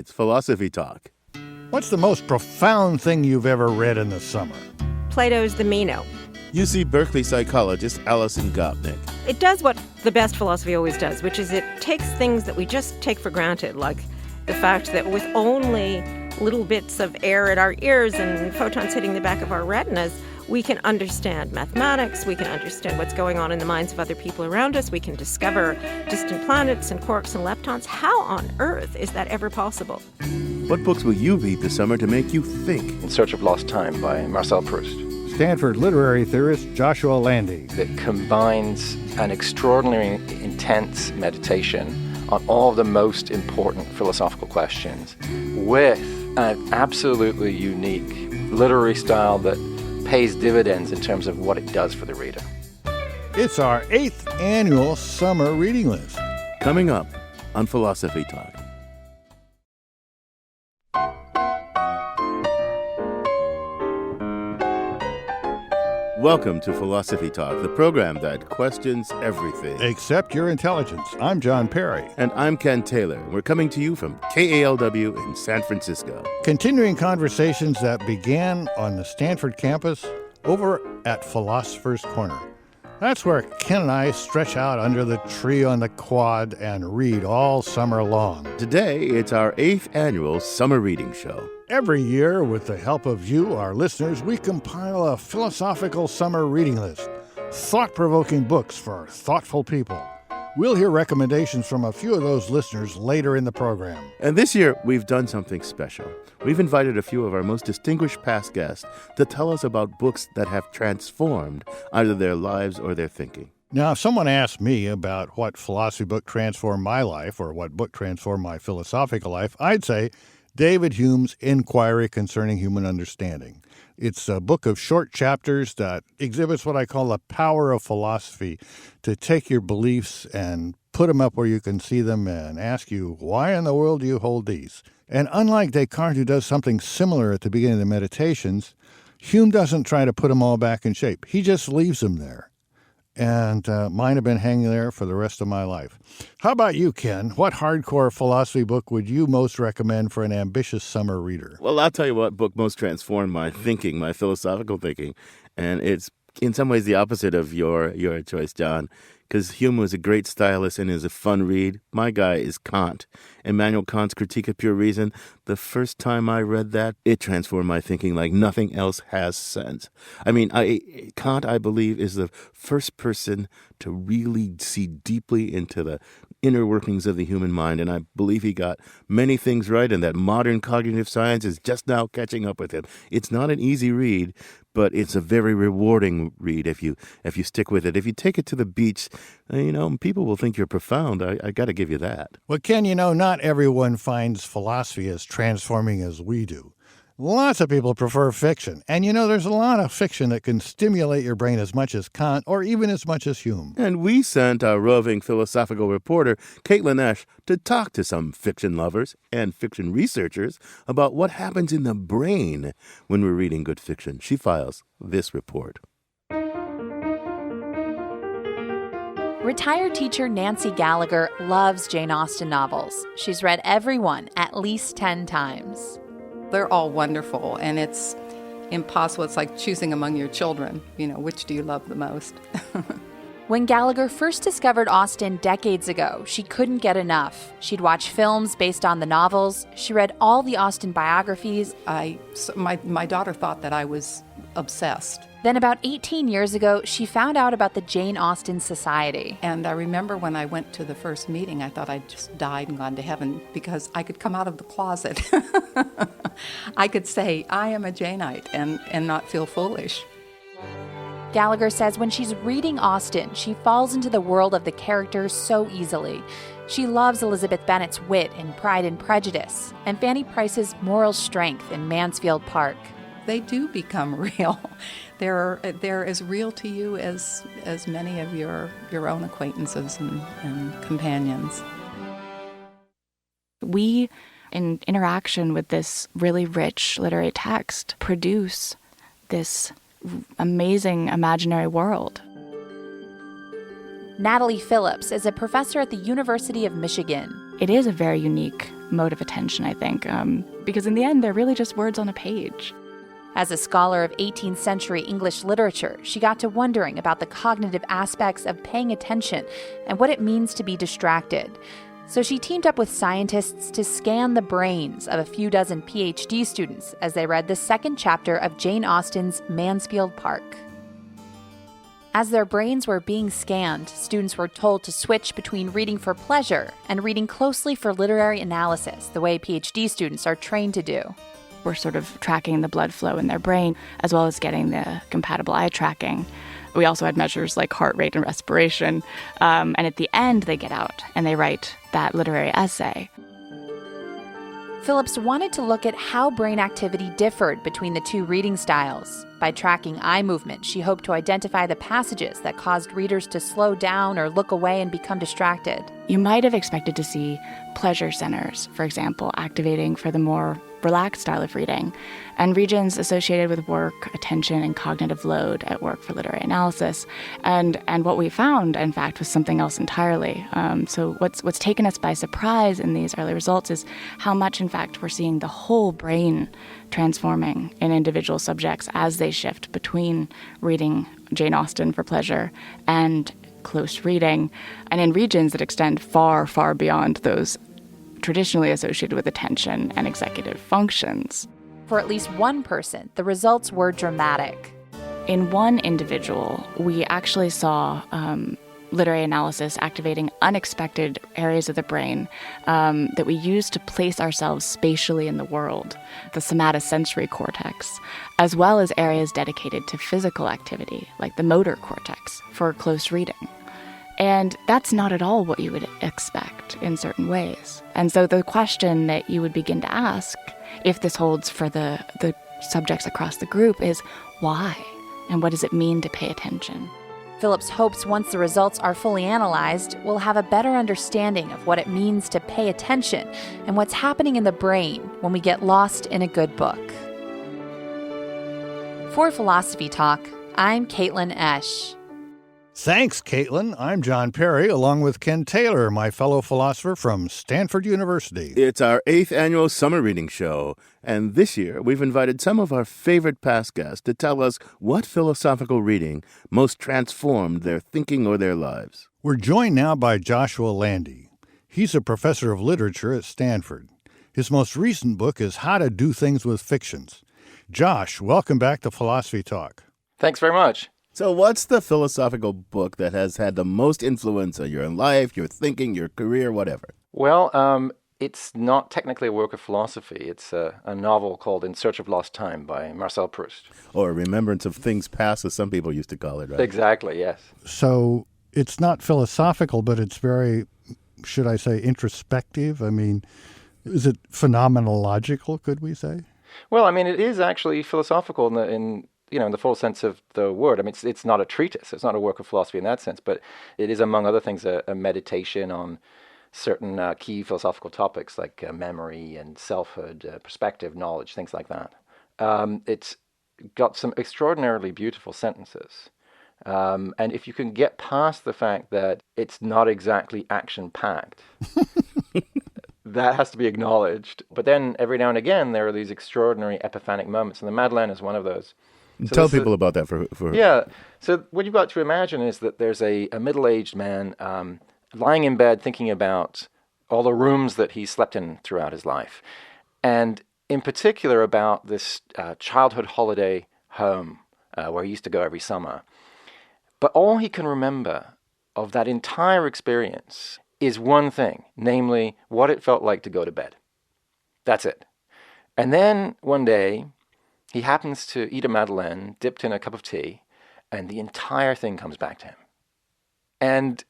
It's Philosophy Talk. What's the most profound thing you've ever read in the summer? Plato's The Meno. UC Berkeley psychologist Alison Gopnik. It does what the best philosophy always does, which is it takes things that we just take for granted, like the fact that with only little bits of air at our ears and photons hitting the back of our retinas, we can understand mathematics, we can understand what's going on in the minds of other people around us, we can discover distant planets and quarks and leptons. How on earth is that ever possible? What books will you read this summer to make you think? In Search of Lost Time by Marcel Proust. Stanford literary theorist Joshua Landy. That combines an extraordinary intense meditation on all of the most important philosophical questions with an absolutely unique literary style that pays dividends in terms of what it does for the reader. It's our 8th annual summer reading list. Coming up on Philosophy Talk. Welcome to Philosophy Talk, the program that questions everything. Except your intelligence. I'm John Perry. And I'm Ken Taylor. We're coming to you from KALW in San Francisco. Continuing conversations that began on the Stanford campus over at Philosopher's Corner. That's where Ken and I stretch out under the tree on the quad and read all summer long. Today, it's our 8th annual summer reading show. Every year, with the help of you, our listeners, we compile a philosophical summer reading list. Thought-provoking books for thoughtful people. We'll hear recommendations from a few of those listeners later in the program. And this year, we've done something special. We've invited a few of our most distinguished past guests to tell us about books that have transformed either their lives or their thinking. Now, if someone asked me about what philosophy book transformed my life or what book transformed my philosophical life, I'd say David Hume's Inquiry Concerning Human Understanding. It's a book of short chapters that exhibits what I call the power of philosophy, to take your beliefs and put them up where you can see them and ask you, why in the world do you hold these? And unlike Descartes, who does something similar at the beginning of the Meditations, Hume doesn't try to put them all back in shape. He just leaves them there. And mine have been hanging there for the rest of my life. How about you, Ken? What hardcore philosophy book would you most recommend for an ambitious summer reader? Well, I'll tell you what book most transformed my thinking, my philosophical thinking. And it's in some ways the opposite of your choice, John, because Hume was a great stylist and is a fun read. My guy is Kant. Immanuel Kant's Critique of Pure Reason. The first time I read that, it transformed my thinking like nothing else has since. I mean, Kant, I believe, is the first person to really see deeply into the inner workings of the human mind, and I believe he got many things right, and that modern cognitive science is just now catching up with him. It's not an easy read, but it's a very rewarding read if you stick with it. If you take it to the beach, people will think you're profound. I got to give you that. Well, Ken, not everyone finds philosophy as transforming as we do. Lots of people prefer fiction. And there's a lot of fiction that can stimulate your brain as much as Kant or even as much as Hume. And we sent our roving philosophical reporter, Caitlin Esch, to talk to some fiction lovers and fiction researchers about what happens in the brain when we're reading good fiction. She files this report. Retired teacher Nancy Gallagher loves Jane Austen novels. She's read every one at least 10 times. They're all wonderful, and it's impossible. It's like choosing among your children. Which do you love the most? When Gallagher first discovered Austen decades ago, she couldn't get enough. She'd watch films based on the novels. She read all the Austen biographies. My daughter thought that I was obsessed. Then about 18 years ago, she found out about the Jane Austen Society. And I remember when I went to the first meeting, I thought I'd just died and gone to heaven because I could come out of the closet. I could say, I am a Janeite and not feel foolish. Gallagher says when she's reading Austen, she falls into the world of the characters so easily. She loves Elizabeth Bennet's wit in Pride and Prejudice, and Fanny Price's moral strength in Mansfield Park. They do become real. They're as real to you as many of your own acquaintances and companions. We, in interaction with this really rich literary text, produce this amazing imaginary world. Natalie Phillips is a professor at the University of Michigan. it is a very unique mode of attention, I think, because in the end, they're really just words on a page. As a scholar of 18th century English literature, she got to wondering about the cognitive aspects of paying attention and what it means to be distracted. So she teamed up with scientists to scan the brains of a few dozen PhD students as they read the second chapter of Jane Austen's Mansfield Park. As their brains were being scanned, students were told to switch between reading for pleasure and reading closely for literary analysis, the way PhD students are trained to do. We're sort of tracking the blood flow in their brain, as well as getting the compatible eye tracking. We also had measures like heart rate and respiration. And at the end, they get out and they write that literary essay. Phillips wanted to look at how brain activity differed between the two reading styles. By tracking eye movement, she hoped to identify the passages that caused readers to slow down or look away and become distracted. You might have expected to see pleasure centers, for example, activating for the more relaxed style of reading, and regions associated with work, attention, and cognitive load at work for literary analysis. And what we found, in fact, was something else entirely. So what's taken us by surprise in these early results is how much, in fact, we're seeing the whole brain transforming in individual subjects as they shift between reading Jane Austen for pleasure and close reading, and in regions that extend far, far beyond those traditionally associated with attention and executive functions. For at least one person, the results were dramatic. In one individual, we actually saw literary analysis activating unexpected areas of the brain that we use to place ourselves spatially in the world, the somatosensory cortex, as well as areas dedicated to physical activity, like the motor cortex, for close reading. And that's not at all what you would expect in certain ways. And so the question that you would begin to ask, if this holds for the subjects across the group, is why? And what does it mean to pay attention? Phillips hopes once the results are fully analyzed, we'll have a better understanding of what it means to pay attention and what's happening in the brain when we get lost in a good book. For Philosophy Talk, I'm Caitlin Esch. Thanks, Caitlin. I'm John Perry, along with Ken Taylor, my fellow philosopher from Stanford University. It's our 8th annual summer reading show, and this year we've invited some of our favorite past guests to tell us what philosophical reading most transformed their thinking or their lives. We're joined now by Joshua Landy. He's a professor of literature at Stanford. His most recent book is How to Do Things with Fictions. Josh, welcome back to Philosophy Talk. Thanks very much. So what's the philosophical book that has had the most influence on your life, your thinking, your career, whatever? Well, it's not technically a work of philosophy. It's a novel called In Search of Lost Time by Marcel Proust. Or Remembrance of Things Past, as some people used to call it, right? Exactly, yes. So it's not philosophical, but it's very, should I say, introspective? I mean, is it phenomenological, could we say? Well, I mean, it is actually philosophical in the full sense of the word. I mean, it's not a treatise. It's not a work of philosophy in that sense, but it is, among other things, a meditation on certain key philosophical topics like memory and selfhood, perspective, knowledge, things like that. It's got some extraordinarily beautiful sentences. And if you can get past the fact that it's not exactly action-packed, that has to be acknowledged. But then every now and again, there are these extraordinary epiphanic moments, and the Madeleine is one of those. So Tell people about that for... Yeah. So what you've got to imagine is that there's a middle-aged man lying in bed thinking about all the rooms that he slept in throughout his life. And in particular about this childhood holiday home where he used to go every summer. But all he can remember of that entire experience is one thing, namely what it felt like to go to bed. That's it. And then one day, he happens to eat a Madeleine dipped in a cup of tea, and the entire thing comes back to him. And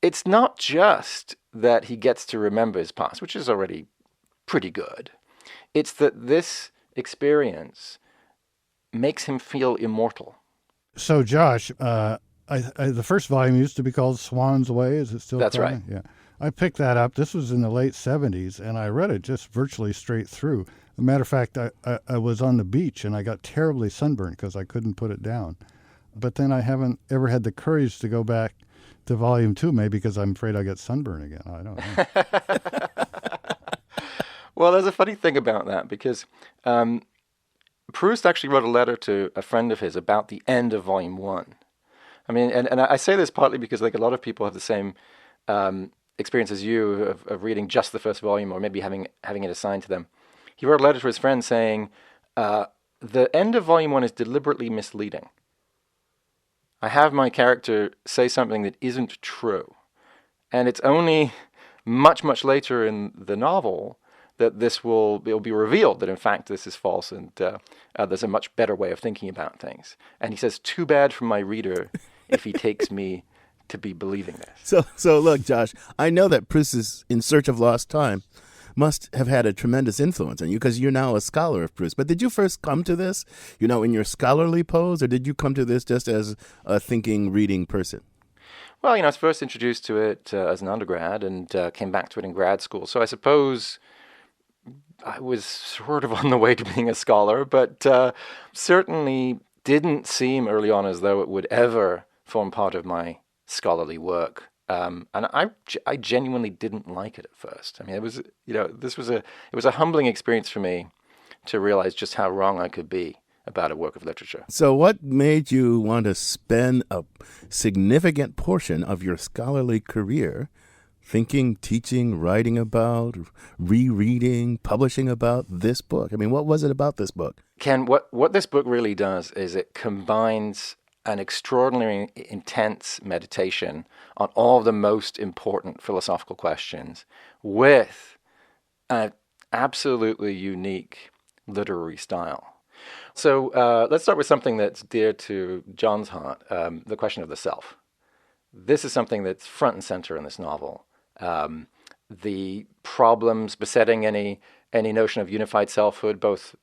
it's not just that he gets to remember his past, which is already pretty good. It's that this experience makes him feel immortal. So, Josh, the first volume used to be called Swan's Way. Is it still? That's called? right. Yeah. I picked that up. This was in the late 70s, and I read it just virtually straight through. As a matter of fact, I was on the beach, and I got terribly sunburned because I couldn't put it down. But then I haven't ever had the courage to go back to volume 2, maybe because I'm afraid I'll get sunburn again. I don't know. Well, there's a funny thing about that because Proust actually wrote a letter to a friend of his about the end of volume 1. I mean, and I say this partly because like a lot of people have the same experience as you of reading just the first volume or maybe having it assigned to them. He wrote a letter to his friend saying, the end of volume 1 is deliberately misleading. I have my character say something that isn't true. And it's only much, much later in the novel that it'll be revealed that in fact this is false and there's a much better way of thinking about things. And he says, too bad for my reader if he takes me to be believing this. So look, Josh, I know that Proust's In Search of Lost Time must have had a tremendous influence on you because you're now a scholar of Proust. But did you first come to this, in your scholarly pose, or did you come to this just as a thinking, reading person? Well, I was first introduced to it as an undergrad and came back to it in grad school. So I suppose I was sort of on the way to being a scholar, but certainly didn't seem early on as though it would ever form part of my scholarly work. And I genuinely didn't like it at first. I mean, it was, it was a humbling experience for me to realize just how wrong I could be about a work of literature. So what made you want to spend a significant portion of your scholarly career thinking, teaching, writing about, rereading, publishing about this book? I mean, what was it about this book? Ken, what this book really does is it combines an extraordinarily intense meditation on all of the most important philosophical questions with an absolutely unique literary style. So let's start with something that's dear to John's heart, the question of the self. This is something that's front and center in this novel. The problems besetting any notion of unified selfhood, both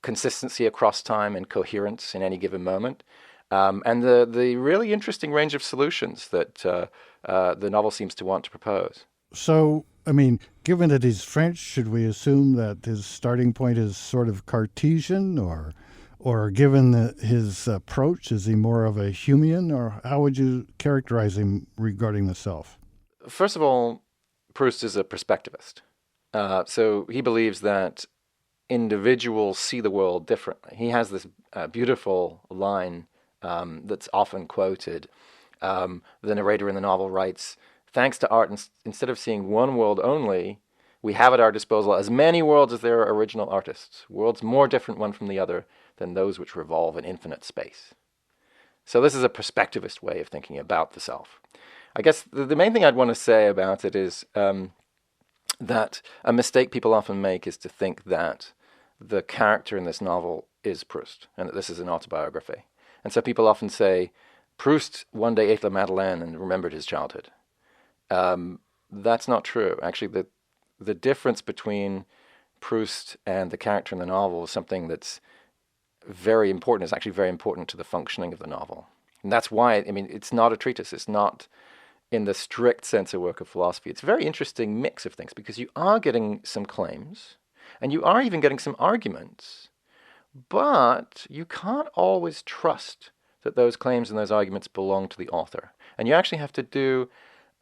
consistency across time and coherence in any given moment, and the really interesting range of solutions that the novel seems to want to propose. So, I mean, given that he's French, should we assume that his starting point is sort of Cartesian, or given his approach, is he more of a Humean, or how would you characterize him regarding the self? First of all, Proust is a perspectivist. So he believes that individuals see the world differently. He has this beautiful line that's often quoted. The narrator in the novel writes, "Thanks to art, instead of seeing one world only, we have at our disposal as many worlds as there are original artists, worlds more different one from the other than those which revolve in infinite space." So this is a perspectivist way of thinking about the self. I guess the main thing I'd want to say about it is that a mistake people often make is to think that the character in this novel is Proust, and that this is an autobiography. And so people often say, Proust one day ate la Madeleine and remembered his childhood. That's not true. Actually, the difference between Proust and the character in the novel is something that's very important. It's actually very important to the functioning of the novel. And that's why, it's not a treatise. It's not, in the strict sense, a work of philosophy. It's a very interesting mix of things because you are getting some claims and you are even getting some arguments, but you can't always trust that those claims and those arguments belong to the author. And you actually have to do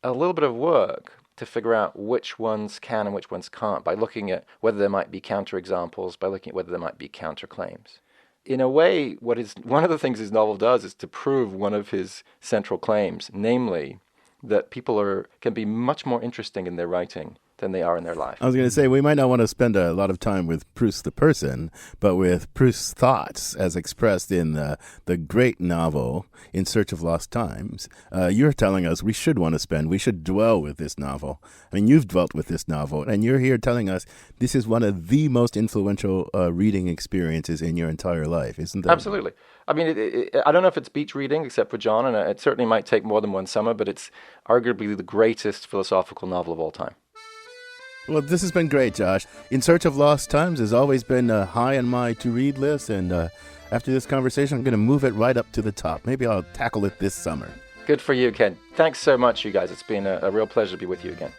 a little bit of work to figure out which ones can and which ones can't by looking at whether there might be counterexamples, by looking at whether there might be counterclaims. In a way, one of the things his novel does is to prove one of his central claims, namely that people can be much more interesting in their writing than they are in their life. I was going to say, we might not want to spend a lot of time with Proust the person, but with Proust's thoughts as expressed in the great novel In Search of Lost Times. You're telling us we should dwell with this novel. I mean, you've dwelt with this novel, and you're here telling us this is one of the most influential reading experiences in your entire life, isn't that? Absolutely. I mean, I don't know if it's beach reading, except for John, and it certainly might take more than one summer, but it's arguably the greatest philosophical novel of all time. Well, this has been great, Josh. In Search of Lost Times has always been high on my to-read list, and after this conversation, I'm going to move it right up to the top. Maybe I'll tackle it this summer. Good for you, Ken. Thanks so much, you guys. It's been a real pleasure to be with you again.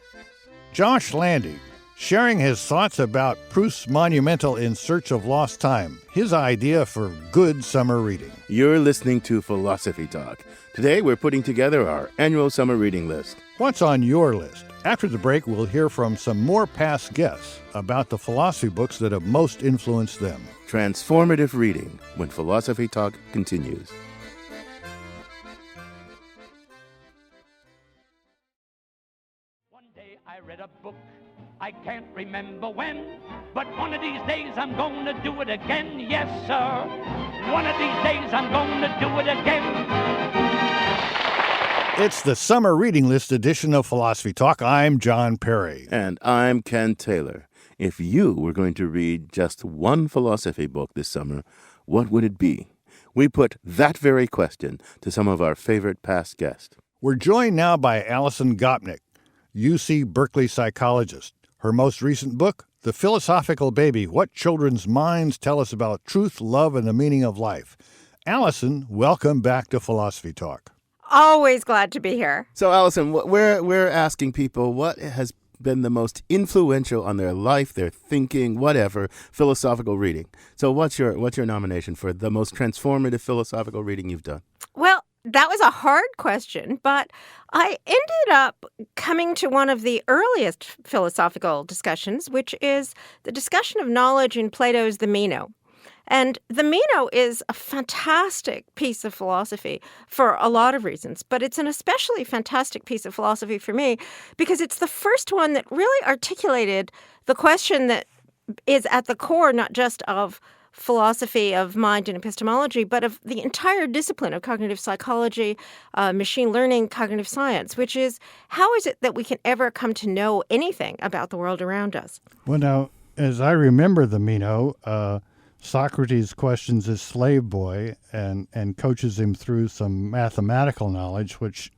Josh Landy, sharing his thoughts about Proust's monumental In Search of Lost Time, his idea for good summer reading. You're listening to Philosophy Talk. Today, we're putting together our annual summer reading list. What's on your list? After the break, we'll hear from some more past guests about the philosophy books that have most influenced them. Transformative reading when Philosophy Talk continues. One day I read a book, I can't remember when, but one of these days I'm gonna do it again, yes sir. One of these days I'm gonna do it again. It's the Summer Reading List edition of Philosophy Talk. I'm John Perry. And I'm Ken Taylor. If you were going to read just one philosophy book this summer, what would it be? We put that very question to some of our favorite past guests. We're joined now by Alison Gopnik, UC Berkeley psychologist. Her most recent book, The Philosophical Baby, What Children's Minds Tell Us About Truth, Love, and the Meaning of Life. Alison, welcome back to Philosophy Talk. Always glad to be here. So, Alison, we're asking people what has been the most influential on their life, their thinking, whatever, philosophical reading. So what's your nomination for the most transformative philosophical reading you've done? Well, that was a hard question, but I ended up coming to one of the earliest philosophical discussions, which is the discussion of knowledge in Plato's The Meno. And the Meno is a fantastic piece of philosophy for a lot of reasons, but it's an especially fantastic piece of philosophy for me because it's the first one that really articulated the question that is at the core not just of philosophy of mind and epistemology, but of the entire discipline of cognitive psychology, machine learning, cognitive science, which is how is it that we can ever come to know anything about the world around us? Well, now, as I remember the Meno, Socrates questions his slave boy and coaches him through some mathematical knowledge, which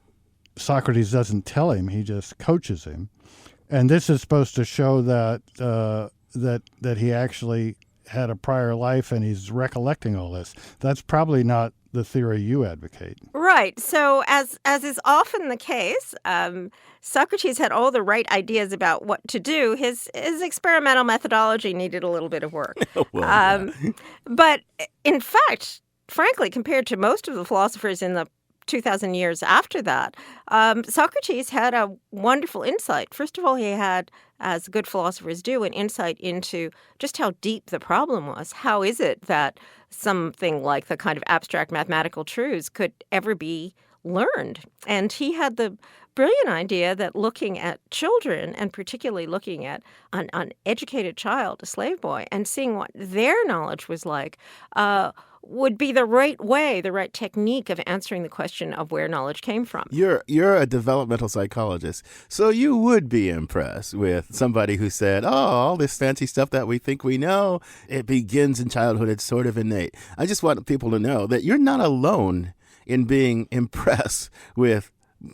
Socrates doesn't tell him. He just coaches him. And this is supposed to show that that he actually had a prior life and he's recollecting all this. That's probably not the theory you advocate. Right. So as is often the case, Socrates had all the right ideas about what to do. His experimental methodology needed a little bit of work. But in fact, frankly, compared to most of the philosophers in the 2,000 years after that, Socrates had a wonderful insight. First of all, he had, as good philosophers do, an insight into just how deep the problem was. How is it that something like the kind of abstract mathematical truths could ever be learned? And he had the brilliant idea that looking at children, and particularly looking at an uneducated child, a slave boy, and seeing what their knowledge was like, would be the right way, the right technique of answering the question of where knowledge came from. You're a developmental psychologist, so you would be impressed with somebody who said, all this fancy stuff that we think we know, it begins in childhood, it's sort of innate. I just want people to know that you're not alone in being impressed with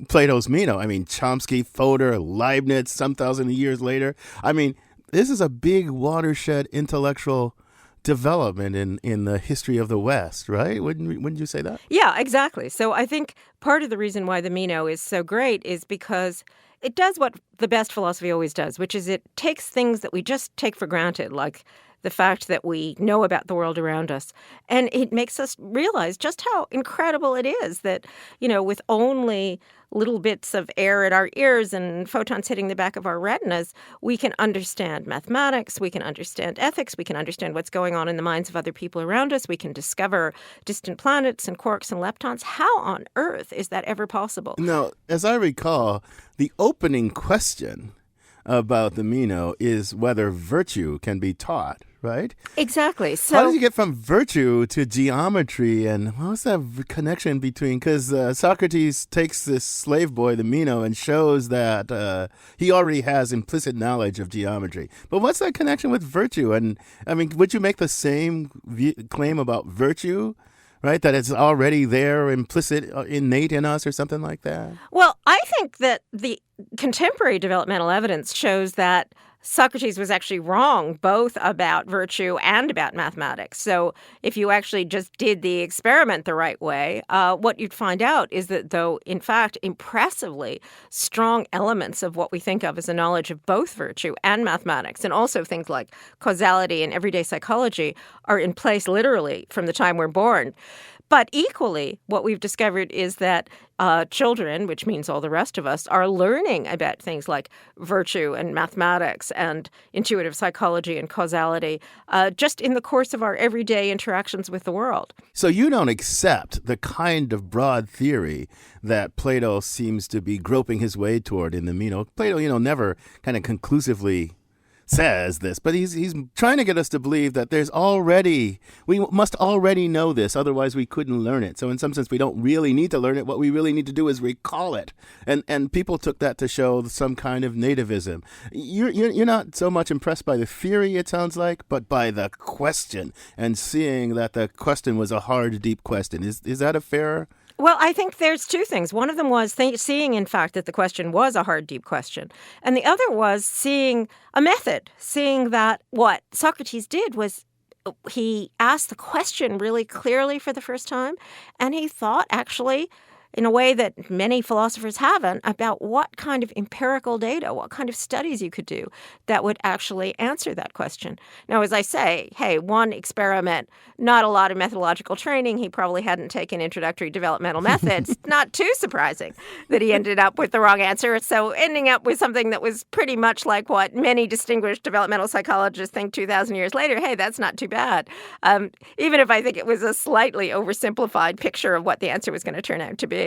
Plato's Meno. I mean, Chomsky, Fodor, Leibniz, some thousand years later. I mean, this is a big watershed intellectual development in the history of the West, right? Wouldn't you say that? Yeah, exactly. So I think part of the reason why the Meno is so great is because it does what the best philosophy always does, which is it takes things that we just take for granted, like the fact that we know about the world around us, and it makes us realize just how incredible it is that, with only little bits of air at our ears and photons hitting the back of our retinas, we can understand mathematics, we can understand ethics, we can understand what's going on in the minds of other people around us, we can discover distant planets and quarks and leptons. How on earth is that ever possible? Now, as I recall, the opening question about the Meno is whether virtue can be taught, right? Exactly. So how did you get from virtue to geometry, and what was that connection between? Because Socrates takes this slave boy, the Meno, and shows that he already has implicit knowledge of geometry. But what's that connection with virtue? And I mean, would you make the same claim about virtue? Right, that it's already there, implicit, innate in us or something like that? Well, I think that the contemporary developmental evidence shows that Socrates was actually wrong both about virtue and about mathematics. So if you actually just did the experiment the right way, what you'd find out is that though, in fact, impressively strong elements of what we think of as a knowledge of both virtue and mathematics, and also things like causality and everyday psychology, are in place literally from the time we're born. But equally, what we've discovered is that children, which means all the rest of us, are learning about things like virtue and mathematics and intuitive psychology and causality just in the course of our everyday interactions with the world. So you don't accept the kind of broad theory that Plato seems to be groping his way toward in the Meno. Plato, never kind of conclusively says this, but he's trying to get us to believe that we must already know this, otherwise we couldn't learn it. So in some sense, we don't really need to learn it. What we really need to do is recall it. And people took that to show some kind of nativism. You're not so much impressed by the theory, it sounds like, but by the question and seeing that the question was a hard, deep question. Is that a fair? Well, I think there's two things. One of them was seeing, in fact, that the question was a hard, deep question. And the other was seeing a method, seeing that what Socrates did was he asked the question really clearly for the first time, and he thought actually in a way that many philosophers haven't, about what kind of empirical data, what kind of studies you could do that would actually answer that question. Now, as I say, hey, one experiment, not a lot of methodological training. He probably hadn't taken introductory developmental methods. Not too surprising that he ended up with the wrong answer. So ending up with something that was pretty much like what many distinguished developmental psychologists think 2,000 years later, hey, that's not too bad. Even if I think it was a slightly oversimplified picture of what the answer was going to turn out to be.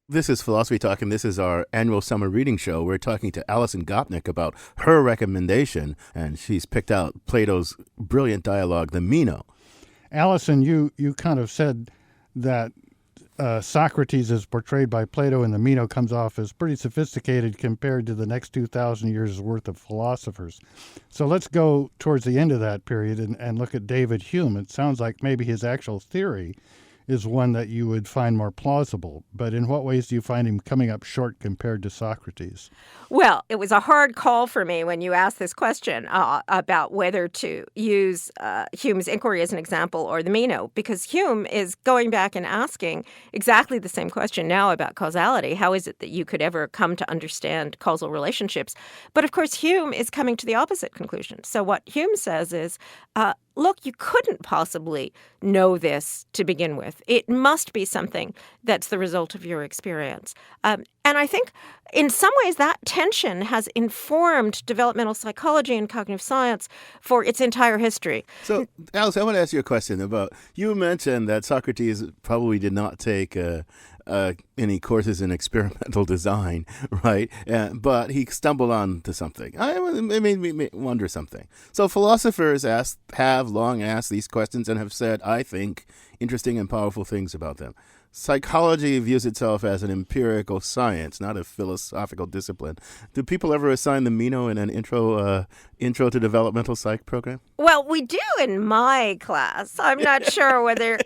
This is Philosophy Talk, and this is our annual summer reading show. We're talking to Alison Gopnik about her recommendation, and she's picked out Plato's brilliant dialogue, the Meno. Alison, you kind of said that Socrates as portrayed by Plato in the Meno comes off as pretty sophisticated compared to the next 2,000 years' worth of philosophers. So let's go towards the end of that period and look at David Hume. It sounds like maybe his actual theory is one that you would find more plausible. But in what ways do you find him coming up short compared to Socrates? Well, it was a hard call for me when you asked this question about whether to use Hume's inquiry as an example or the Meno, because Hume is going back and asking exactly the same question now about causality. How is it that you could ever come to understand causal relationships? But of course, Hume is coming to the opposite conclusion. So what Hume says is, look, you couldn't possibly know this to begin with. It must be something that's the result of your experience. And I think in some ways that tension has informed developmental psychology and cognitive science for its entire history. So, Alice, I want to ask you a question about, you mentioned that Socrates probably did not take any courses in experimental design, right? But he stumbled on to something. It made me wonder something. So philosophers have long asked these questions and have said, I think, interesting and powerful things about them. Psychology views itself as an empirical science, not a philosophical discipline. Do people ever assign the Meno in an intro to developmental psych program? Well, we do in my class. I'm not sure whether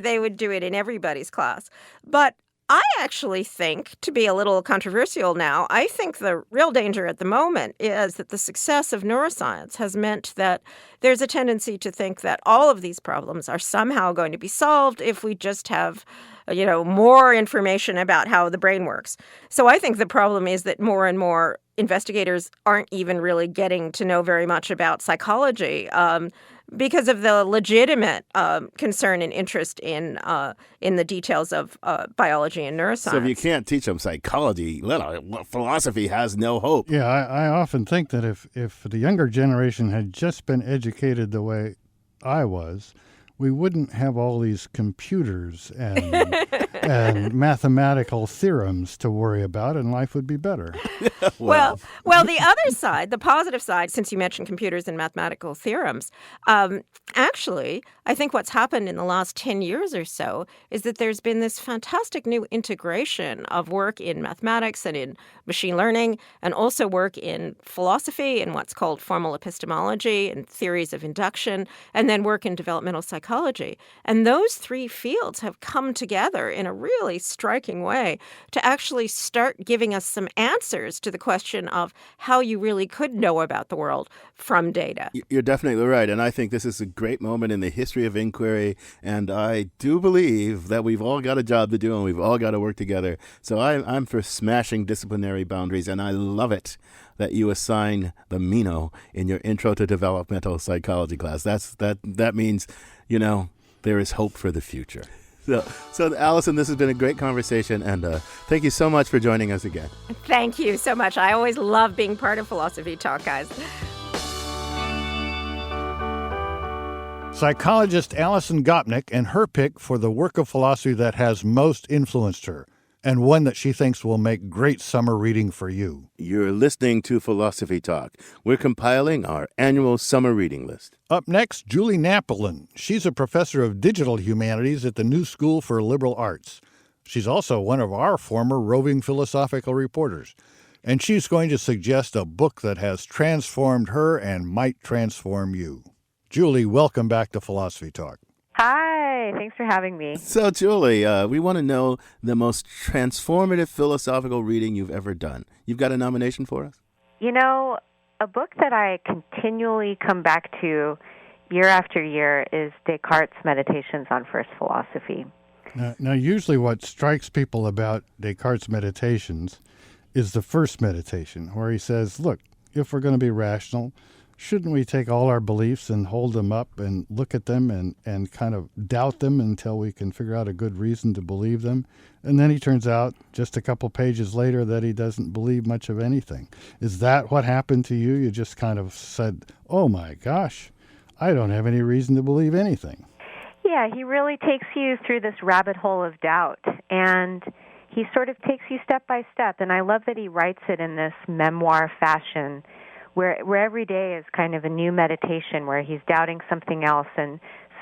they would do it in everybody's class. But I actually think, to be a little controversial now, I think the real danger at the moment is that the success of neuroscience has meant that there's a tendency to think that all of these problems are somehow going to be solved if we just have, more information about how the brain works. So I think the problem is that more and more investigators aren't even really getting to know very much about psychology because of the legitimate concern and interest in the details of biology and neuroscience. So if you can't teach them psychology, philosophy has no hope. Yeah, I often think that if the younger generation had just been educated the way I was, we wouldn't have all these computers and mathematical theorems to worry about, and life would be better. Well, the other side, the positive side, since you mentioned computers and mathematical theorems, actually, I think what's happened in the last 10 years or so is that there's been this fantastic new integration of work in mathematics and in machine learning, and also work in philosophy and what's called formal epistemology and theories of induction, and then work in developmental psychology psychology. And those three fields have come together in a really striking way to actually start giving us some answers to the question of how you really could know about the world from data. You're definitely right. And I think this is a great moment in the history of inquiry. And I do believe that we've all got a job to do and we've all got to work together. So I'm for smashing disciplinary boundaries. And I love it that you assign the Mino in your Intro to Developmental Psychology class. That means, there is hope for the future. So Allison, this has been a great conversation, and thank you so much for joining us again. Thank you so much. I always love being part of Philosophy Talk, guys. Psychologist Allison Gopnik and her pick for the work of philosophy that has most influenced her, and one that she thinks will make great summer reading for you. You're listening to Philosophy Talk. We're compiling our annual summer reading list. Up next, Julie Napolin. She's a professor of digital humanities at the New School for Liberal Arts. She's also one of our former roving philosophical reporters. And she's going to suggest a book that has transformed her and might transform you. Julie, welcome back to Philosophy Talk. Hi, thanks for having me. So, Julie, we want to know the most transformative philosophical reading you've ever done. You've got a nomination for us? A book that I continually come back to year after year is Descartes' Meditations on First Philosophy. Now, usually what strikes people about Descartes' Meditations is the first meditation, where he says, look, if we're going to be rational, shouldn't we take all our beliefs and hold them up and look at them and kind of doubt them until we can figure out a good reason to believe them? And then he turns out just a couple pages later that he doesn't believe much of anything. Is that what happened to you? You just kind of said, oh my gosh, I don't have any reason to believe anything. Yeah, he really takes you through this rabbit hole of doubt, and he sort of takes you step by step. And I love that he writes it in this memoir fashion, where every day is kind of a new meditation where he's doubting something else and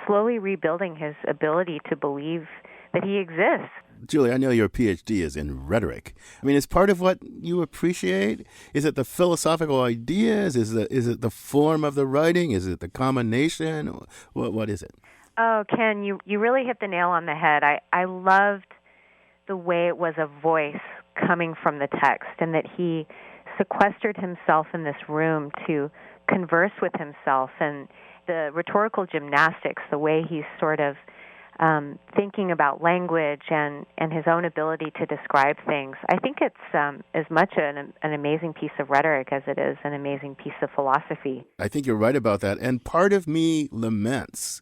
slowly rebuilding his ability to believe that he exists. Julie, I know your PhD is in rhetoric. I mean, is part of what you appreciate? Is it the philosophical ideas? Is it the form of the writing? Is it the combination? What is it? Oh, Ken, you really hit the nail on the head. I loved the way it was a voice coming from the text, and that he sequestered himself in this room to converse with himself, and the rhetorical gymnastics, the way he's sort of thinking about language and his own ability to describe things. I think it's as much an amazing piece of rhetoric as it is an amazing piece of philosophy. I think you're right about that. And part of me laments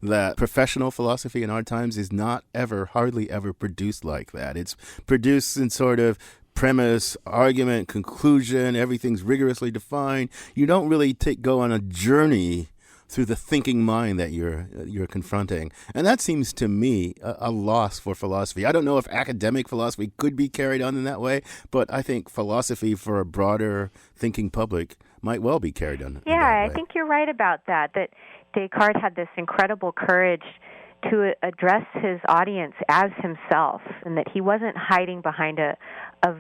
that professional philosophy in our times is not hardly ever produced like that. It's produced in sort of premise, argument, conclusion. Everything's rigorously defined. You don't really go on a journey through the thinking mind that you're confronting. And that seems to me a loss for philosophy. I don't know if academic philosophy could be carried on in that way, but I think philosophy for a broader thinking public might well be carried on. Yeah, I think you're right about that Descartes had this incredible courage to address his audience as himself, and that he wasn't hiding behind a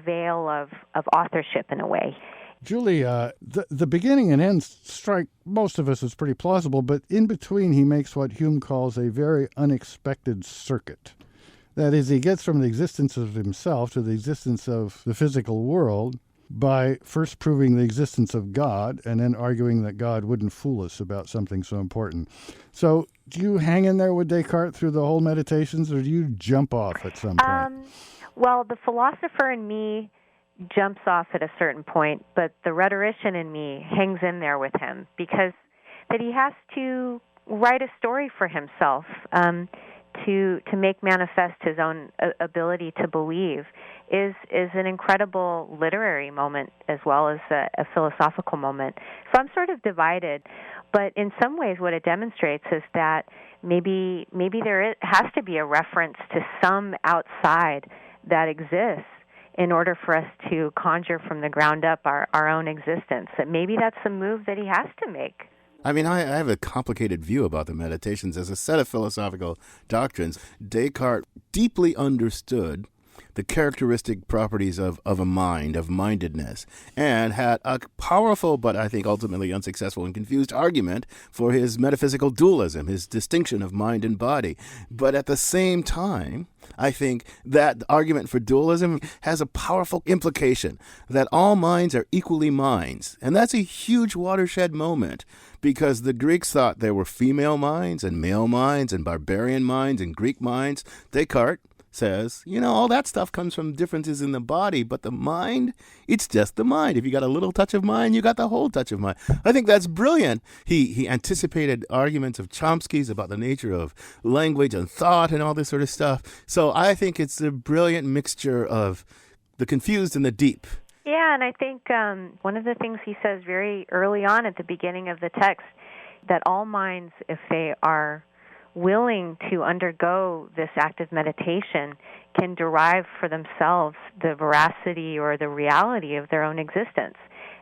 veil of authorship in a way. Julie, the beginning and end strike most of us as pretty plausible, but in between he makes what Hume calls a very unexpected circuit. That is, he gets from the existence of himself to the existence of the physical world by first proving the existence of God and then arguing that God wouldn't fool us about something so important. So do you hang in there with Descartes through the whole Meditations, or do you jump off at some point? Well, the philosopher in me jumps off at a certain point, but the rhetorician in me hangs in there with him, because that he has to write a story for himself to make manifest his own ability to believe is an incredible literary moment as well as a philosophical moment. So I'm sort of divided, but in some ways what it demonstrates is that maybe has to be a reference to some outside that exists in order for us to conjure from the ground up our own existence. That maybe that's a move that he has to make. I mean, I have a complicated view about the Meditations as a set of philosophical doctrines. Descartes deeply understood the characteristic properties of a mind, of mindedness, and had a powerful but I think ultimately unsuccessful and confused argument for his metaphysical dualism, his distinction of mind and body. But at the same time, I think that argument for dualism has a powerful implication that all minds are equally minds. And that's a huge watershed moment because the Greeks thought there were female minds and male minds and barbarian minds and Greek minds. Descartes says, all that stuff comes from differences in the body, but the mind, it's just the mind. If you got a little touch of mind, you got the whole touch of mind. I think that's brilliant. He anticipated arguments of Chomsky's about the nature of language and thought and all this sort of stuff. So I think it's a brilliant mixture of the confused and the deep. Yeah, and I think one of the things he says very early on at the beginning of the text, that all minds, if they are willing to undergo this act of meditation, can derive for themselves the veracity or the reality of their own existence.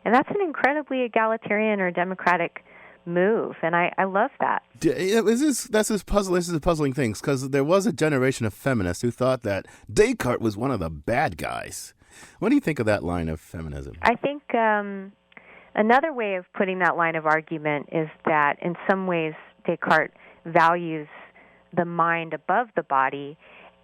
And that's an incredibly egalitarian or democratic move, and I love that. This is a puzzling thing, because there was a generation of feminists who thought that Descartes was one of the bad guys. What do you think of that line of feminism? I think another way of putting that line of argument is that in some ways Descartes values the mind above the body,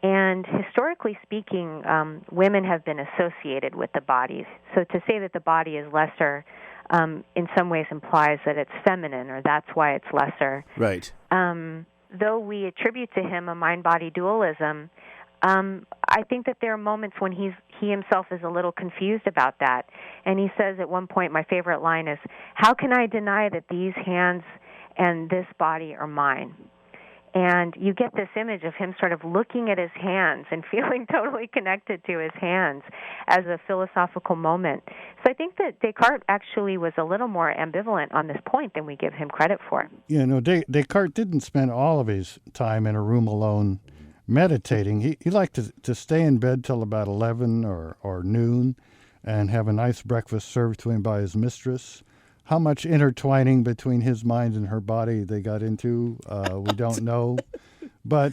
and historically speaking, women have been associated with the bodies. So to say that the body is lesser in some ways implies that it's feminine, or that's why it's lesser. Right. Though we attribute to him a mind-body dualism, I think that there are moments when he himself is a little confused about that. And he says at one point, my favorite line is, "How can I deny that these hands and this body are mine?" And you get this image of him sort of looking at his hands and feeling totally connected to his hands as a philosophical moment. So I think that Descartes actually was a little more ambivalent on this point than we give him credit for. Descartes didn't spend all of his time in a room alone meditating. He liked to stay in bed till about 11 or noon and have a nice breakfast served to him by his mistress. How much intertwining between his mind and her body they got into, we don't know. But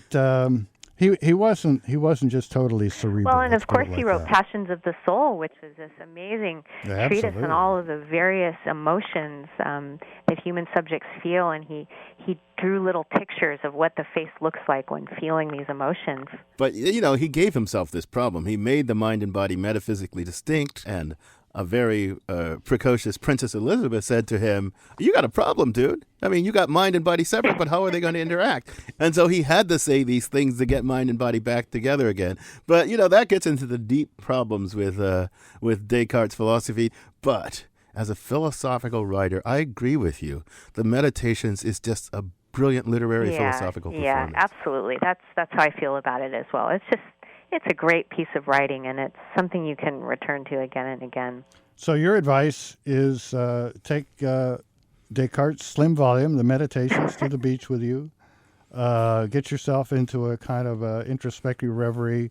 he wasn't just totally cerebral. Well, and of course he wrote Passions of the Soul, which is this amazing treatise on all of the various emotions that human subjects feel, and he drew little pictures of what the face looks like when feeling these emotions. But, he gave himself this problem. He made the mind and body metaphysically distinct, and a very precocious Princess Elizabeth said to him, "You got a problem, dude. I mean, you got mind and body separate, but how are they going to interact?" And so he had to say these things to get mind and body back together again. But, that gets into the deep problems with Descartes' philosophy. But as a philosophical writer, I agree with you. The Meditations is just a brilliant literary philosophical performance. Yeah, absolutely. That's how I feel about it as well. It's a great piece of writing, and it's something you can return to again and again. So your advice is take Descartes' slim volume, The Meditations, to the beach with you. Get yourself into a kind of introspective reverie,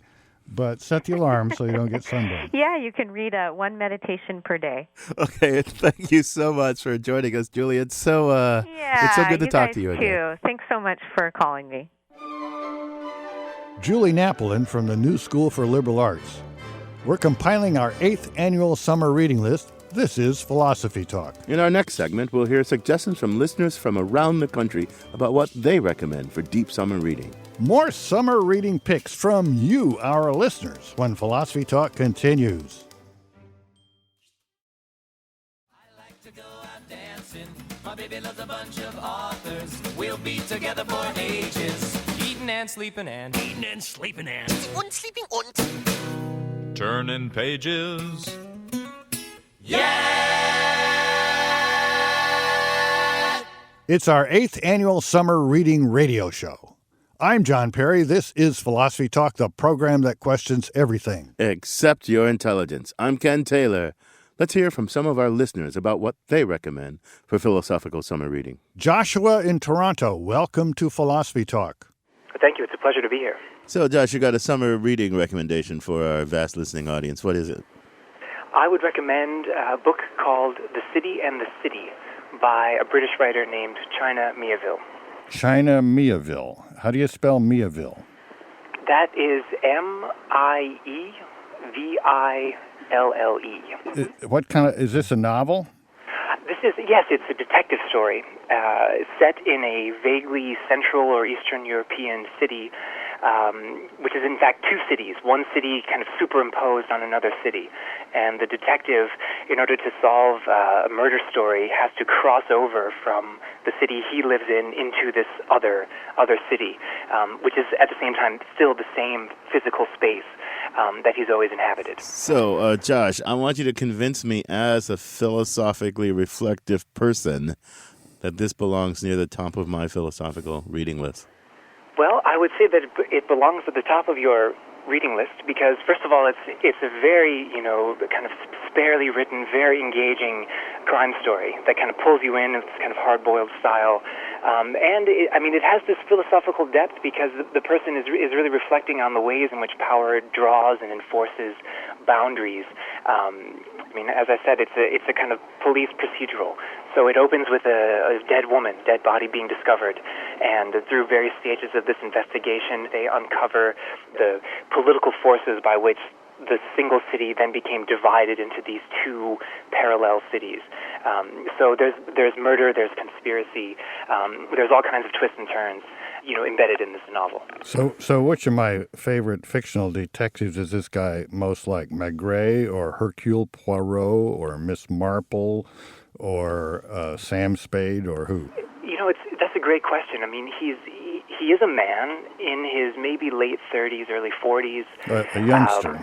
but set the alarm so you don't get sunburned. Yeah, you can read one meditation per day. Okay, thank you so much for joining us, Julie. It's so good to talk to you again. Too. Thanks so much for calling me. Julie Napolin from the New School for Liberal Arts. We're compiling our 8th annual summer reading list. This is Philosophy Talk. In our next segment, we'll hear suggestions from listeners from around the country about what they recommend for deep summer reading. More summer reading picks from you, our listeners, when Philosophy Talk continues. I like to go out dancing. My baby loves a bunch of authors. We'll be together for ages. Eating and sleeping and und sleeping und turning pages. Yeah! It's our 8th annual summer reading radio show. I'm John Perry. This is Philosophy Talk, the program that questions everything except your intelligence. I'm Ken Taylor. Let's hear from some of our listeners about what they recommend for philosophical summer reading. Joshua in Toronto, welcome to Philosophy Talk. Thank you. It's a pleasure to be here. So, Josh, you got a summer reading recommendation for our vast listening audience. What is it? I would recommend a book called The City and the City by a British writer named China Miéville. China Miéville. How do you spell Miéville? That is Mieville. What kind of, is this a novel? Yes, it's a detective story set in a vaguely Central or Eastern European city, which is in fact two cities, one city kind of superimposed on another city. And the detective, in order to solve a murder story, has to cross over from the city he lives in into this other city, which is at the same time still the same physical space that he's always inhabited. So, Josh, I want you to convince me as a philosophically reflective person that this belongs near the top of my philosophical reading list. Well, I would say that it belongs at the top of your reading list because, first of all, it's a very, kind of sparely written, very engaging crime story that kind of pulls you in. It's kind of hard-boiled style. And it has this philosophical depth because the person is really reflecting on the ways in which power draws and enforces boundaries. As I said, it's a kind of police procedural. So it opens with a dead body being discovered, and through various stages of this investigation, they uncover the political forces by which the single city then became divided into these two parallel cities. So there's murder, there's conspiracy, there's all kinds of twists and turns, embedded in this novel. So which of my favorite fictional detectives is this guy most like? Maigret or Hercule Poirot or Miss Marple or Sam Spade or who? That's a great question. He is a man in his maybe late 30s, early 40s. A youngster.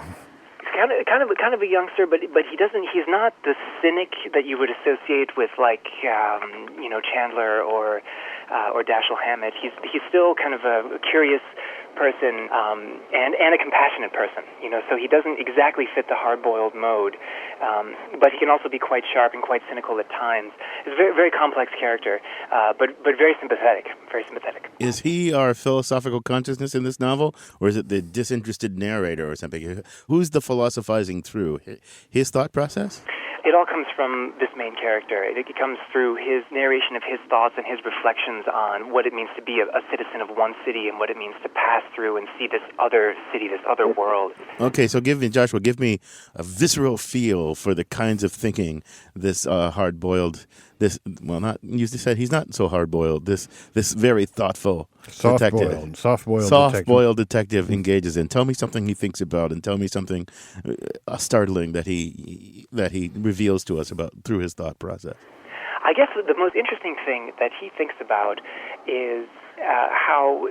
Kind of a youngster, but he's not the cynic that you would associate with Chandler or Dashiell Hammett. He's still kind of a curious person and a compassionate person. So he doesn't exactly fit the hard-boiled mode, but he can also be quite sharp and quite cynical at times. He's a very, very complex character, but very sympathetic. Very sympathetic. Is he our philosophical consciousness in this novel, or is it the disinterested narrator or something? Who's the philosophizing through? His thought process? It all comes from this main character. It comes through his narration of his thoughts and his reflections on what it means to be a citizen of one city and what it means to pass through and see this other city, this other world. Okay, so give me a visceral feel for the kinds of thinking this hard-boiled, you said he's not so hard-boiled, this very thoughtful soft-boiled detective engages in. Tell me something he thinks about, and tell me something startling that he reveals to us about through his thought process. I guess the most interesting thing that he thinks about is how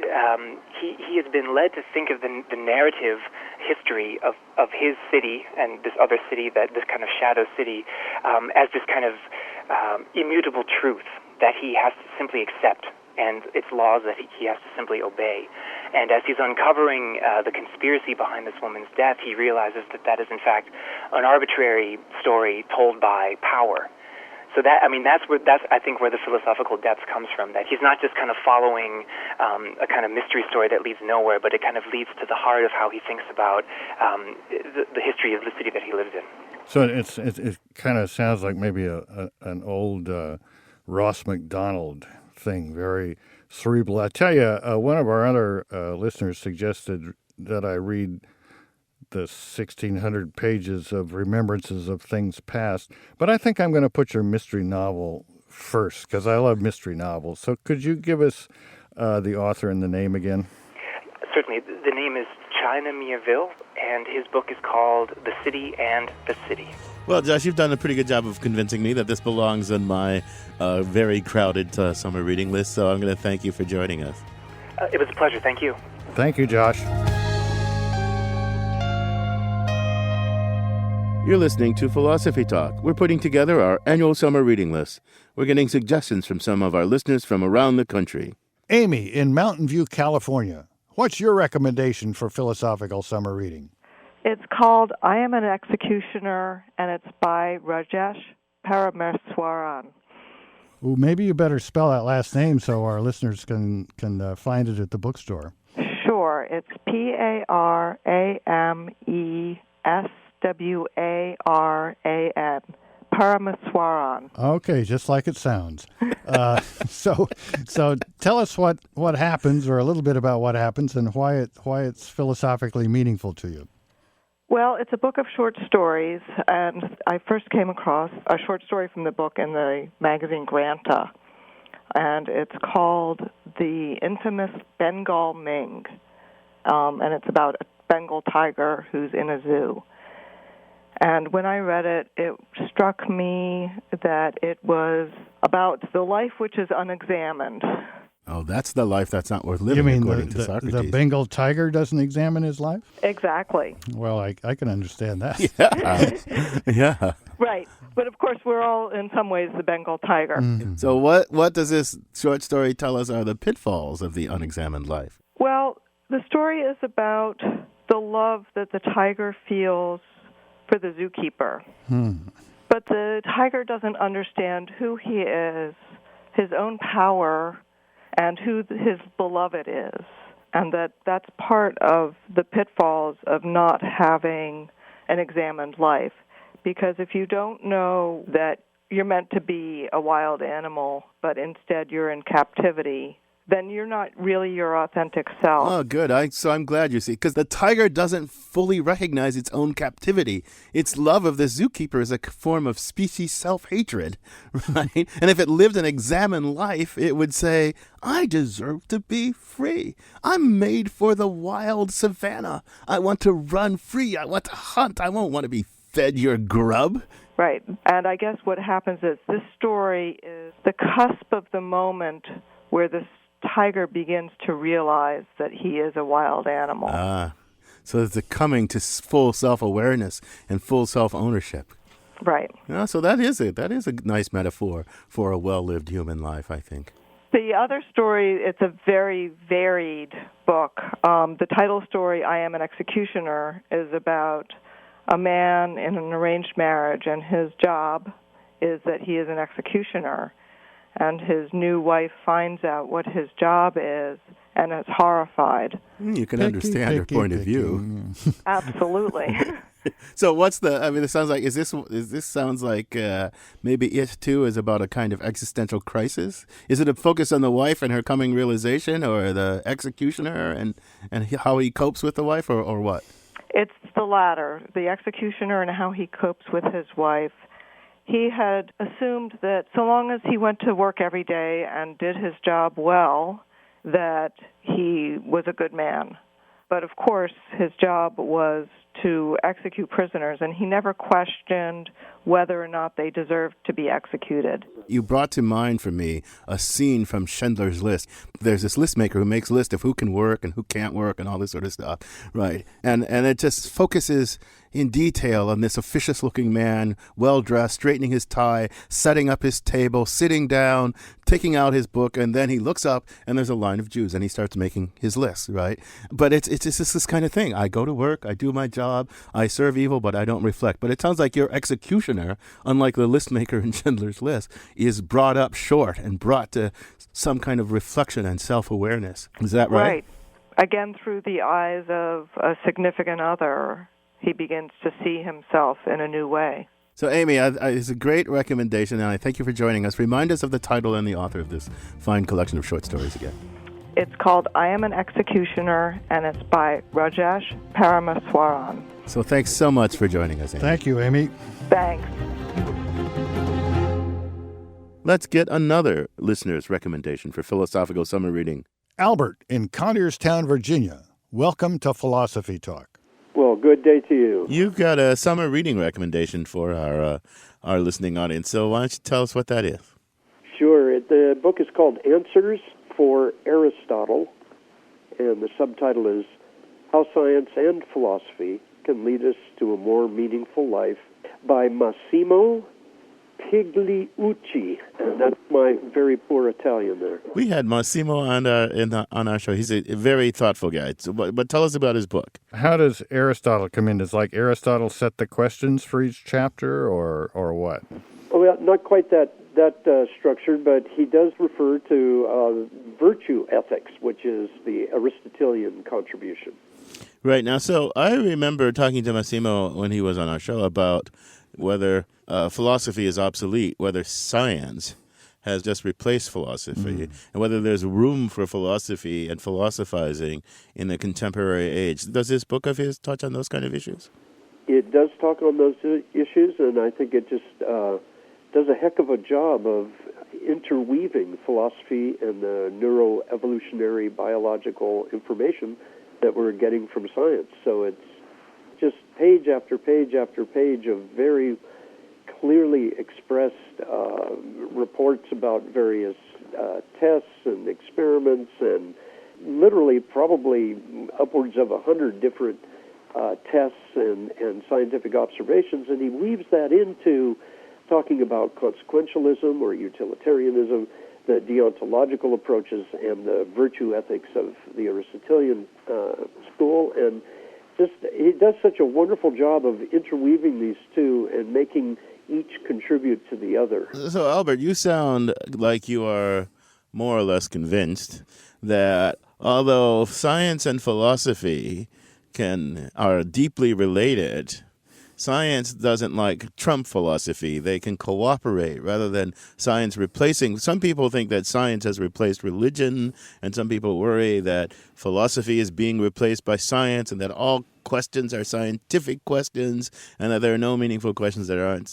he has been led to think of the narrative history of his city and this other city, this kind of shadow city, as this kind of immutable truth that he has to simply accept, and its laws that he has to simply obey. And as he's uncovering the conspiracy behind this woman's death, he realizes that is in fact an arbitrary story told by power. So that's I think where the philosophical depth comes from, that he's not just kind of following a kind of mystery story that leads nowhere, but it kind of leads to the heart of how he thinks about the history of the city that he lives in. So it kind of sounds like maybe an old Ross MacDonald thing, very cerebral. I tell you, one of our other listeners suggested that I read the 1,600 pages of remembrances of things past, but I think I'm going to put your mystery novel first because I love mystery novels. So could you give us the author and the name again? Certainly. The name is China Mieville, and his book is called The City and the City. Well, Josh, you've done a pretty good job of convincing me that this belongs on my very crowded summer reading list, so I'm going to thank you for joining us. It was a pleasure. Thank you. Thank you, Josh. You're listening to Philosophy Talk. We're putting together our annual summer reading list. We're getting suggestions from some of our listeners from around the country. Amy in Mountain View, California. What's your recommendation for philosophical summer reading? It's called I Am an Executioner, and it's by Rajesh Parameswaran. Well, maybe you better spell that last name so our listeners can find it at the bookstore. Sure. It's Parameswaran. Parameswaran. Okay, just like it sounds. So tell us what happens, or a little bit about what happens, and why it's philosophically meaningful to you. Well, it's a book of short stories, and I first came across a short story from the book in the magazine Granta, and it's called The Infamous Bengal Ming, and it's about a Bengal tiger who's in a zoo. And when I read it, it struck me that it was about the life which is unexamined. Oh, that's the life that's not worth living, You mean according to Socrates. the Bengal tiger doesn't examine his life? Exactly. Well, I can understand that. Yeah. Yeah. Right. But of course, we're all, in some ways, the Bengal tiger. Mm-hmm. So what does this short story tell us are the pitfalls of the unexamined life? Well, the story is about the love that the tiger feels for the zookeeper. But the tiger doesn't understand who he is, his own power, and who his beloved is. And that's part of the pitfalls of not having an examined life. Because if you don't know that you're meant to be a wild animal, but instead you're in captivity, then you're not really your authentic self. Oh, good. So I'm glad you see, because the tiger doesn't fully recognize its own captivity. Its love of the zookeeper is a form of species self-hatred, right? And if it lived an examined life, it would say, I deserve to be free. I'm made for the wild savannah. I want to run free. I want to hunt. I won't want to be fed your grub. Right. And I guess what happens is this story is the cusp of the moment where the tiger begins to realize that he is a wild animal. So it's the coming to full self-awareness and full self-ownership. Right. Yeah, so that is it. That is a nice metaphor for a well-lived human life, I think. The other story, it's a very varied book. The title story, I Am an Executioner, is about a man in an arranged marriage, and his job is that he is an executioner. And his new wife finds out what his job is and is horrified. You can understand her point of view. Absolutely. So this sounds like, this sounds like maybe It Too is about a kind of existential crisis? Is it a focus on the wife and her coming realization, or the executioner and how he copes with the wife, or what? It's the latter, the executioner and how he copes with his wife. He had assumed that so long as he went to work every day and did his job well, that he was a good man. But of course, his job was to execute prisoners, and he never questioned whether or not they deserved to be executed. You brought to mind for me a scene from Schindler's List. There's this list maker who makes a list of who can work and who can't work and all this sort of stuff, right? And it just focuses in detail on this officious-looking man, well-dressed, straightening his tie, setting up his table, sitting down, taking out his book, and then he looks up, and there's a line of Jews, and he starts making his list, right? But it's just this kind of thing. I go to work, I do my job, I serve evil, but I don't reflect. But it sounds like your executioner, unlike the list maker in Schindler's List, is brought up short and brought to some kind of reflection and self-awareness. Is that right? Right. Again, through the eyes of a significant other, he begins to see himself in a new way. So, Amy, it's a great recommendation, and I thank you for joining us. Remind us of the title and the author of this fine collection of short stories again. It's called I Am an Executioner, and it's by Rajesh Parameswaran. So thanks so much for joining us, Amy. Thank you, Amy. Thanks. Let's get another listener's recommendation for philosophical summer reading. Albert in Connerstown, Virginia. Welcome to Philosophy Talk. Well, good day to you. You've got a summer reading recommendation for our listening audience, so why don't you tell us what that is? Sure. The book is called Answers for Aristotle, and the subtitle is How Science and Philosophy Can Lead Us to a More Meaningful Life by Massimo Pigliucci, and that's my very poor Italian there. We had Massimo on our show. He's a very thoughtful guy. So, but tell us about his book. How does Aristotle come in? Does Aristotle set the questions for each chapter, or what? Well, not quite that structured, but he does refer to virtue ethics, which is the Aristotelian contribution. Right. Now, so I remember talking to Massimo when he was on our show about whether philosophy is obsolete, whether science has just replaced philosophy, and whether there's room for philosophy and philosophizing in the contemporary age. Does this book of his touch on those kind of issues? It does talk on those issues, and I think it just does a heck of a job of interweaving philosophy and the neuroevolutionary biological information that we're getting from science. So it's just page after page after page of very clearly expressed reports about various tests and experiments, and literally probably upwards of 100 different tests and scientific observations, and he weaves that into talking about consequentialism or utilitarianism, the deontological approaches, and the virtue ethics of the Aristotelian school, and just he does such a wonderful job of interweaving these two and making each contribute to the other. So, Albert, you sound like you are more or less convinced that although science and philosophy are deeply related, science doesn't trump philosophy. They can cooperate rather than science replacing. Some people think that science has replaced religion, and some people worry that philosophy is being replaced by science, and that all questions are scientific questions, and that there are no meaningful questions that aren't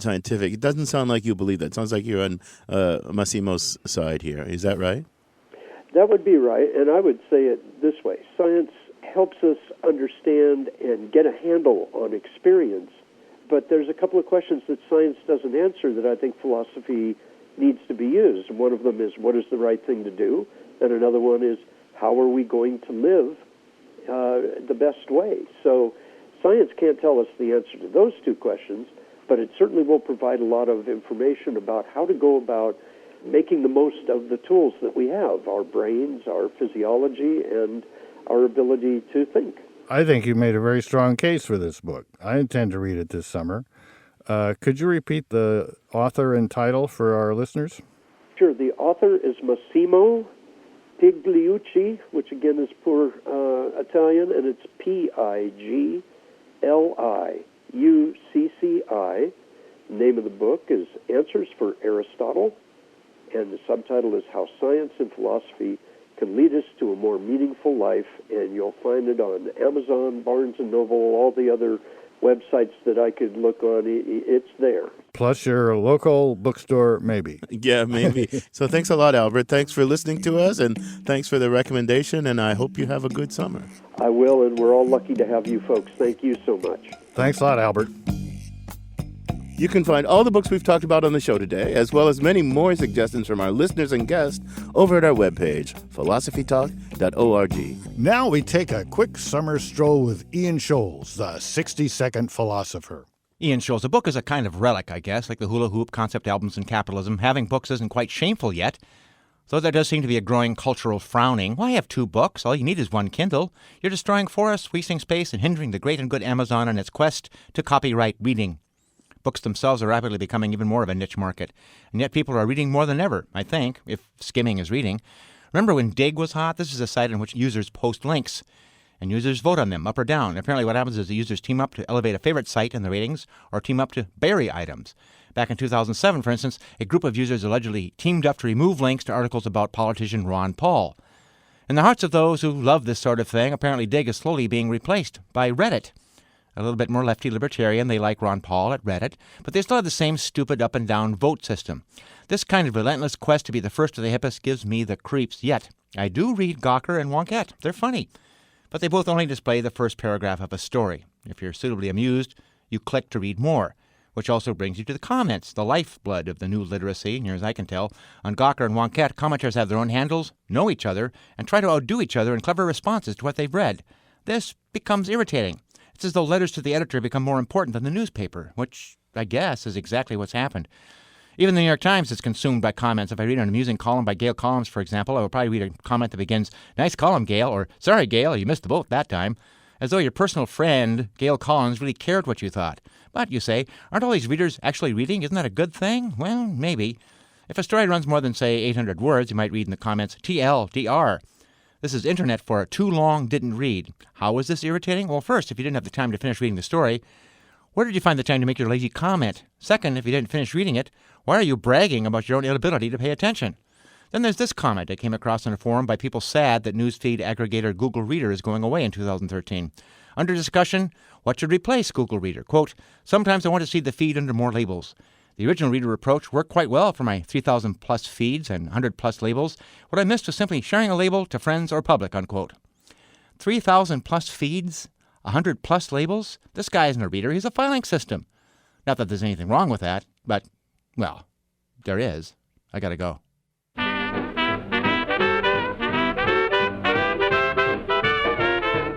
scientific. It doesn't sound like you believe that. It sounds like you're on Massimo's side here. Is that right? That would be right, and I would say it this way. Science helps us understand and get a handle on experience, but there's a couple of questions that science doesn't answer that I think philosophy needs to be used. One of them is, what is the right thing to do? And another one is, how are we going to live the best way? So science can't tell us the answer to those two questions, but it certainly will provide a lot of information about how to go about making the most of the tools that we have, our brains, our physiology, and our ability to think. I think you made a very strong case for this book. I intend to read it this summer. Could you repeat the author and title for our listeners? Sure. The author is Massimo Pigliucci, which again is poor Italian, and it's Pigliucci. The name of the book is Answers for Aristotle, and the subtitle is How Science and Philosophy Can Lead Us to a More Meaningful Life, and you'll find it on Amazon, Barnes & Noble, all the other websites that I could look on. It's there. Plus your local bookstore, maybe. Yeah, maybe. So thanks a lot, Albert. Thanks for listening to us, and thanks for the recommendation, and I hope you have a good summer. I will, and we're all lucky to have you folks. Thank you so much. Thanks a lot, Albert. You can find all the books we've talked about on the show today, as well as many more suggestions from our listeners and guests, over at our webpage, philosophytalk.org. Now we take a quick summer stroll with Ian Scholes, the 60-second philosopher. Ian Scholes, a book is a kind of relic, I guess, like the hula hoop, concept albums, and capitalism. Having books isn't quite shameful yet, though there does seem to be a growing cultural frowning. Why have two books? All you need is one Kindle. You're destroying forests, wasting space, and hindering the great and good Amazon in its quest to copyright reading. Books themselves are rapidly becoming even more of a niche market, and yet people are reading more than ever, I think, if skimming is reading. Remember when Dig was hot? This is a site in which users post links, and users vote on them, up or down. Apparently what happens is the users team up to elevate a favorite site in the ratings, or team up to bury items. Back in 2007, for instance, a group of users allegedly teamed up to remove links to articles about politician Ron Paul. In the hearts of those who love this sort of thing, apparently Dig is slowly being replaced by Reddit. A little bit more lefty libertarian, they like Ron Paul at Reddit, but they still have the same stupid up-and-down vote system. This kind of relentless quest to be the first to the hippest gives me the creeps. Yet, I do read Gawker and Wonkette. They're funny. But they both only display the first paragraph of a story. If you're suitably amused, you click to read more, which also brings you to the comments, the lifeblood of the new literacy, near as I can tell. On Gawker and Wonkette, commenters have their own handles, know each other, and try to outdo each other in clever responses to what they've read. This becomes irritating. It's as though letters to the editor become more important than the newspaper, which, I guess, is exactly what's happened. Even the New York Times is consumed by comments. If I read an amusing column by Gail Collins, for example, I will probably read a comment that begins, "Nice column, Gail," or "Sorry, Gail, you missed the boat that time," as though your personal friend, Gail Collins, really cared what you thought. But, you say, aren't all these readers actually reading? Isn't that a good thing? Well, maybe. If a story runs more than, say, 800 words, you might read in the comments, TLDR. This is internet for too long, didn't read. How is this irritating? Well, first, if you didn't have the time to finish reading the story, Where did you find the time to make your lazy comment? Second, if you didn't finish reading it, why are you bragging about your own inability to pay attention? Then there's this comment I came across in a forum by people sad that newsfeed aggregator Google Reader is going away in 2013. Under discussion, what should replace Google Reader? Quote, sometimes I want to see the feed under more labels. The original Reader approach worked quite well for my 3,000 plus feeds and 100 plus labels. What I missed was simply sharing a label to friends or public, unquote. 3,000 plus feeds, 100 plus labels? This guy isn't a reader, he's a filing system. Not that there's anything wrong with that, but, well, there is. I gotta go.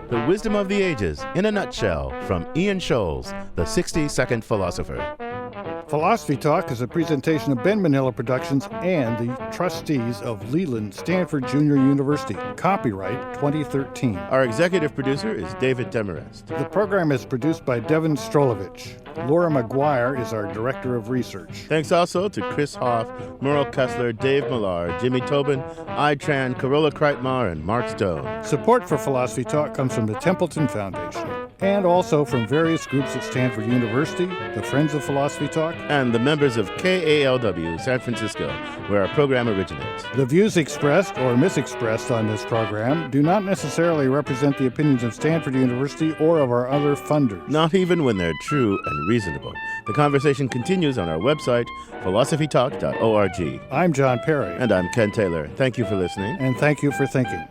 The Wisdom of the Ages, in a nutshell, from Ian Scholes, the 60-second philosopher. Philosophy Talk is a presentation of Ben Manila Productions and the trustees of Leland Stanford Junior University. Copyright 2013. Our executive producer is David Demarest. The program is produced by Devin Strolovich. Laura McGuire is our director of research. Thanks also to Chris Hoff, Merle Kessler, Dave Millar, Jimmy Tobin, Tran, Carola Kreitmar, and Mark Stone. Support for Philosophy Talk comes from the Templeton Foundation and also from various groups at Stanford University, the Friends of Philosophy Talk, and the members of KALW San Francisco, where our program originates. The views expressed or misexpressed on this program do not necessarily represent the opinions of Stanford University or of our other funders. Not even when they're true and reasonable. The conversation continues on our website, philosophytalk.org. I'm John Perry. And I'm Ken Taylor. Thank you for listening. And thank you for thinking.